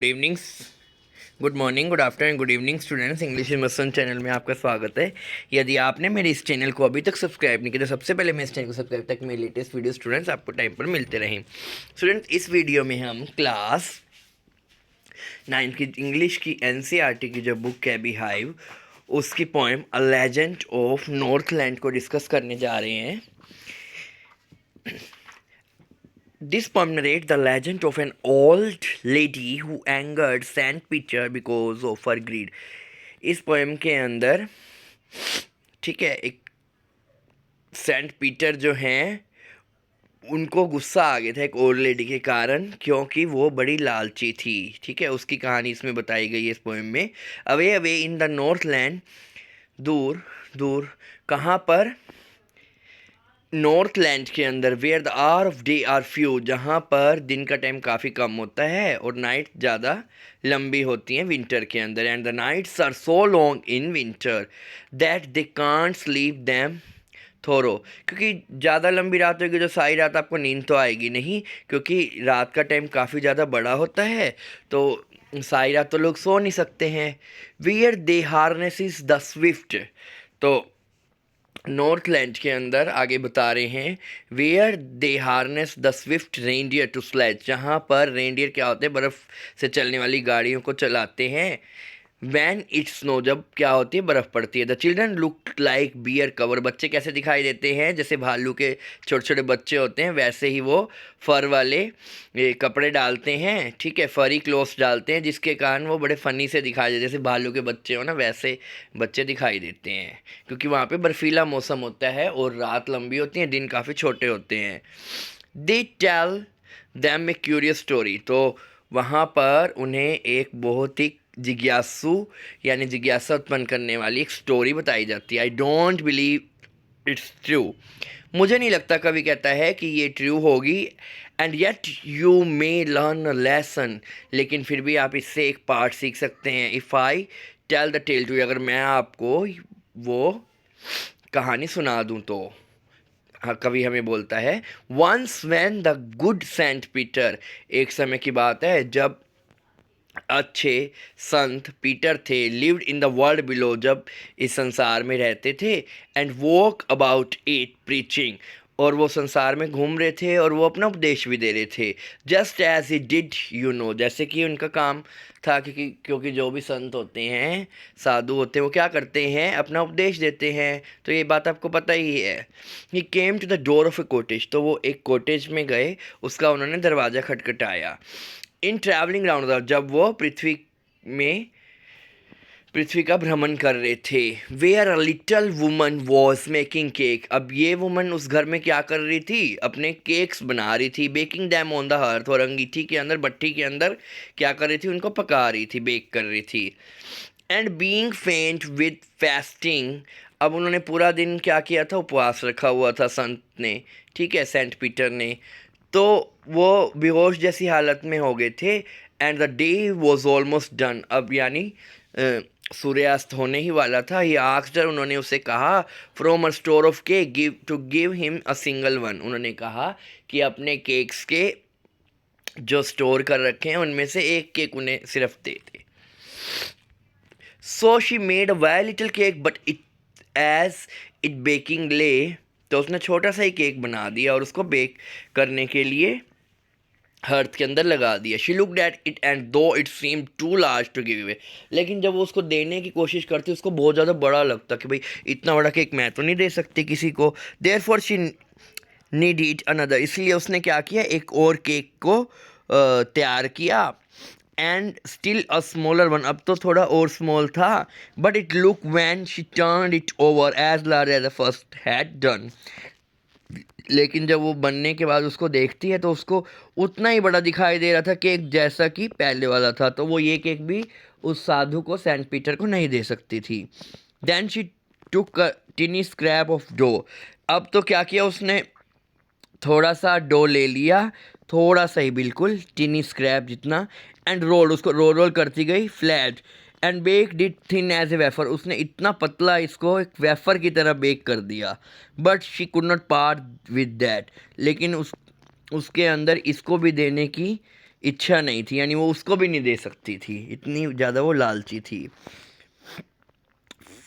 Good evening, good morning, good afternoon, good evening students. English मसन channel में आपका स्वागत है। यदि आपने मेरे इस चैनल को अभी तक सब्सक्राइब नहीं किया तो सबसे पहले मैं इस चैनल को सब्सक्राइब ताकि मेरे लेटेस्ट वीडियो स्टूडेंट्स आपको टाइम पर मिलते रहें। स्टूडेंट्स, इस वीडियो में हम क्लास 9 की इंग्लिश की एनसीईआरटी की जो बुक है बिहाइव, उसकी poem a legend of Northland को डिस्कस करने जा रहे हैं। This poem narrates the legend of an old lady who angered Saint Peter because of her greed. इस पोएम के अंदर, ठीक है, एक सेंट पीटर जो हैं उनको गुस्सा आ गया था एक ओल्ड लेडी के कारण, क्योंकि वो बड़ी लालची थी। ठीक है, उसकी कहानी इसमें बताई गई है इस पोएम में। Away away in the north land, दूर दूर, कहाँ पर? नॉर्थ लैंड के अंदर। Where the hour of day are few, जहाँ पर दिन का टाइम काफ़ी कम होता है और नाइट ज़्यादा लंबी होती हैं विंटर के अंदर। And the nights are so long in winter that they can't sleep them thorough, क्योंकि ज़्यादा लंबी रात होगी तो सारी रात आपको नींद तो आएगी नहीं, क्योंकि रात का टाइम काफ़ी ज़्यादा बड़ा होता है, तो सारी रात तो लोग सो नहीं सकते हैं। Where they harnesses the swift, तो नॉर्थलैंड के अंदर आगे बता रहे हैं where they harness the swift reindeer to sledge, जहाँ पर रेंडियर क्या होते हैं, बर्फ़ से चलने वाली गाड़ियों को चलाते हैं। वैन इट स्नो, जब क्या होती है, बर्फ़ पड़ती है। The children look like bear cover, बच्चे कैसे दिखाई देते हैं? जैसे भालू के छोटे छोटे बच्चे होते हैं वैसे ही वो फर वाले कपड़े डालते हैं। ठीक है, फरी क्लोथ्स डालते हैं, जिसके कारण वो बड़े फ़नी से दिखाई देते हैं। जैसे भालू के बच्चे हो ना, वैसे बच्चे दिखाई देते हैं, क्योंकि वहाँ पे बर्फीला मौसम होता है और रात लंबी होती है, दिन काफ़ी छोटे होते हैं। They tell them a curious story, तो वहाँ पर उन्हें एक बहुत ही जिज्ञासु यानी जिज्ञासा उत्पन्न करने वाली एक स्टोरी बताई जाती है। I don't believe it's true, मुझे नहीं लगता, कवि कहता है कि ये ट्रू होगी। And yet you may learn a lesson, लेकिन फिर भी आप इससे एक पार्ट सीख सकते हैं। If I tell the tale too, अगर मैं आपको वो कहानी सुना दूं तो। हाँ, कवि हमें बोलता है once when the good Saint Peter, एक समय की बात है जब अच्छे संत पीटर थे, lived in the world below, जब इस संसार में रहते थे। And walk about it preaching, और वो संसार में घूम रहे थे और वो अपना उपदेश भी दे रहे थे। Just as he did you know, जैसे कि उनका काम था, क्योंकि जो भी संत होते हैं, साधु होते हैं, वो क्या करते हैं, अपना उपदेश देते हैं। तो ये बात आपको पता ही है। He came to the door of a cottage, तो वो एक कॉटेज में गए, उसका उन्होंने दरवाज़ा खटखटाया। इन ट्रैवलिंग राउंड, जब वो पृथ्वी का भ्रमण कर रहे थे। Where a little woman was making cake, अब ये वुमन उस घर में क्या कर रही थी, अपने केक्स बना रही थी। Baking them on the hearth, और अंगीठी के अंदर, भट्ठी के अंदर क्या कर रही थी, उनको पका रही थी, बेक कर रही थी। एंड बीइंग फेंट विद फास्टिंग, अब उन्होंने पूरा दिन क्या किया था, उपवास रखा हुआ था संत ने, ठीक है, सेंट पीटर ने। तो वो बेहोश जैसी हालत में हो गए थे। And the day was almost done, अब यानी सूर्यास्त होने ही वाला था। ये आस्क्ड, उन्होंने उसे कहा, from a store of cake give him a single one, उन्होंने कहा कि अपने केक्स के जो स्टोर कर रखे हैं उनमें से एक केक उन्हें सिर्फ दे दे। So she made a very little cake but it as it baking lay, तो उसने छोटा सा ही केक बना दिया और उसको बेक करने के लिए हर्थ के अंदर लगा दिया। She looked at it and though it seem too large to give away, लेकिन जब वो उसको देने की कोशिश करती उसको बहुत ज़्यादा बड़ा लगता कि भाई इतना बड़ा केक मैं तो नहीं दे सकती किसी को। Therefore she need it another, इसलिए उसने क्या किया, एक और केक को तैयार किया। And still a smaller one, अब तो थोड़ा और स्मॉल था। But it look when she turned it over as large as the first had done, लेकिन जब वो बनने के बाद उसको देखती है तो उसको उतना ही बड़ा दिखाई दे रहा था केक जैसा कि पहले वाला था। तो वो ये केक भी उस साधु को, सेंट पीटर को, नहीं दे सकती थी। Then she took a tiny scrap of dough, अब तो क्या किया उसने, थोड़ा सा डो ले लिया, थोड़ा सा ही, बिल्कुल टिनी स्क्रैप जितना। एंड रोल, उसको रोल रोल करती गई flat. And baked it thin as a wafer, उसने इतना पतला इसको एक वेफर की तरह बेक कर दिया। But she could not part with that, लेकिन उसके अंदर इसको भी देने की इच्छा नहीं थी, यानी वो उसको भी नहीं दे सकती थी, इतनी ज़्यादा वो लालची थी।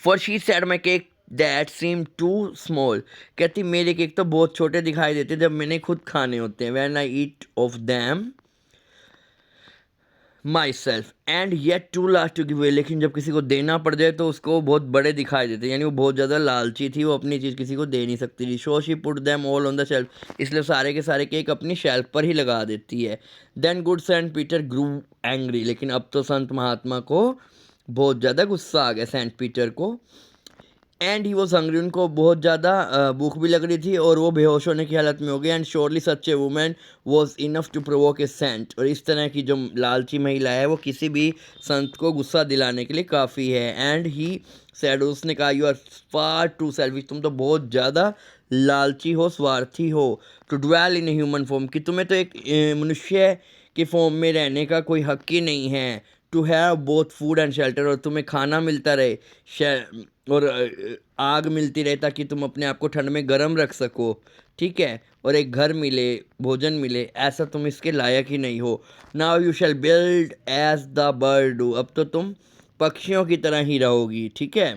For she said my cake that seem too small, कहती मेरे केक तो बहुत छोटे दिखाई देते जब मैंने खुद खाने होते हैं, when I eat of them myself and yet too last to give away, लेकिन जब किसी को देना पड़ जाए तो उसको बहुत बड़े दिखाई देते, यानी वो बहुत ज़्यादा लालची थी, वो अपनी चीज़ किसी को दे नहीं सकती थी। So she put them all on the shelf, इसलिए सारे के सारे केक अपनी शेल्फ पर ही लगा देती है। देन गुड सेंट पीटर ग्रू एंग्री, लेकिन अब तो संत महात्मा को बहुत ज़्यादा गुस्सा आ गया, सेंट पीटर को। एंड ही वॉज हंग्री, उनको बहुत ज़्यादा भूख भी लग रही थी और वो बेहोश होने की हालत में हो गए। And surely such a women was enough to provoke a saint, और इस तरह की जो लालची महिला है वो किसी भी संत को गुस्सा दिलाने के लिए काफ़ी है। एंड ही सैड, उसने कहा you are far too selfish, तुम तो बहुत ज़्यादा लालची हो, स्वार्थी हो। To dwell in human form, कि तुम्हें तो एक मनुष्य के फॉर्म में रहने का कोई हक ही नहीं है। To have both food and shelter, और तुम्हें खाना मिलता रहे और आग मिलती रहे ताकि तुम अपने आप को ठंड में गर्म रख सको, ठीक है, और एक घर मिले, भोजन मिले, ऐसा तुम इसके लायक ही नहीं हो। Now you shall build as the bird do, अब तो तुम पक्षियों की तरह ही रहोगी, ठीक है,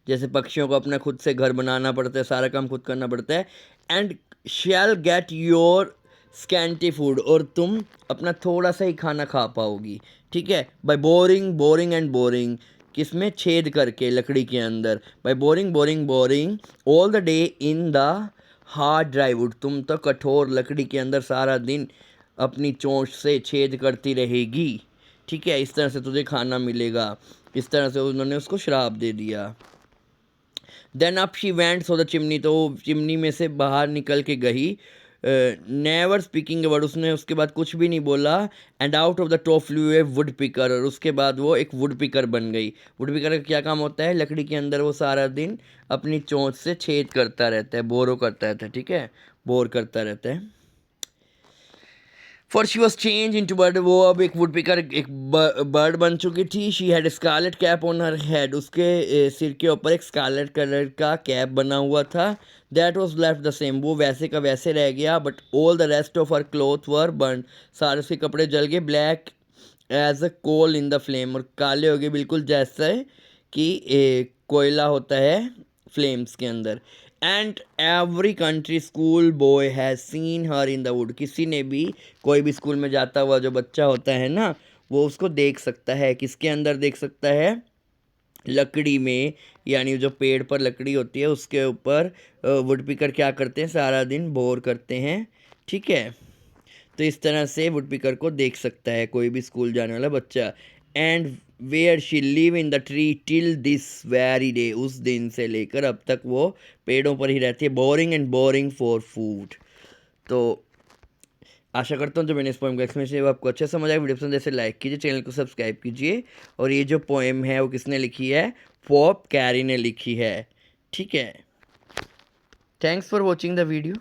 जैसे पक्षियों को अपना खुद से घर बनाना पड़ता है, सारा काम खुद करना पड़ता है। And shall get your scanty food, और तुम अपना थोड़ा सा ही खाना खा पाओगी, ठीक है, by boring boring and boring, किसमें, छेद करके लकड़ी के अंदर, by boring boring boring all the day in the hard dry wood, तुम तो कठोर लकड़ी के अंदर सारा दिन अपनी चोंच से छेद करती रहेगी, ठीक है, इस तरह से तुझे खाना मिलेगा। इस तरह से उन्होंने उसको श्राप दे दिया। Then up she went so the chimney, तो चिमनी में से बाहर निकल के गई, नेवर स्पीकिंग वर्ड, उसने उसके बाद कुछ भी नहीं बोला। And out of the top flu A would picker, और उसके बाद वो एक वुड पिकर बन गई। वुड पिकर का क्या काम होता है, लकड़ी के अंदर वो सारा दिन अपनी चोंच से छेद करता रहता है, बोरो करता रहता है, ठीक है, बोर करता रहता है। For she was change into bird, वो अब एक वुड पिकर, एक बर्ड बन चुकी थी। She had scarlet cap on her head, उसके सिर के ऊपर एक स्कारलेट कलर का कैप बना हुआ था। That was left the same, वो वैसे का वैसे रह गया। But all the rest of her cloth were burn, सारे उसके कपड़े जल गए। Black as a coal in the flame, और काले हो गए बिल्कुल जैसे कि कोयला होता है फ्लेम्स के अंदर। And every country school boy has seen her in the wood, किसी ने भी, कोई भी स्कूल में जाता हुआ जो बच्चा होता है ना, वो उसको देख सकता है, किसके अंदर देख सकता है, लकड़ी में, यानी जो पेड़ पर लकड़ी होती है उसके ऊपर वुड पिकर क्या करते हैं, सारा दिन बोर करते हैं, ठीक है, तो इस तरह से वुड पिकर को देख सकता है कोई भी स्कूल जाने वाला बच्चा। And where she live in the tree till this very day, उस दिन से लेकर अब तक वो पेड़ों पर ही रहती है, boring and boring for food. तो आशा करता हूँ जो मैंने इस पोएम का एक्सप्लेनेशन है वो आपको अच्छा समझ आया। वीडियो पसंद जैसे लाइक कीजिए, चैनल को सब्सक्राइब कीजिए। और ये जो पोएम है वो किसने लिखी है, पॉप कैरी ने लिखी है, ठीक है। Thanks for watching the video.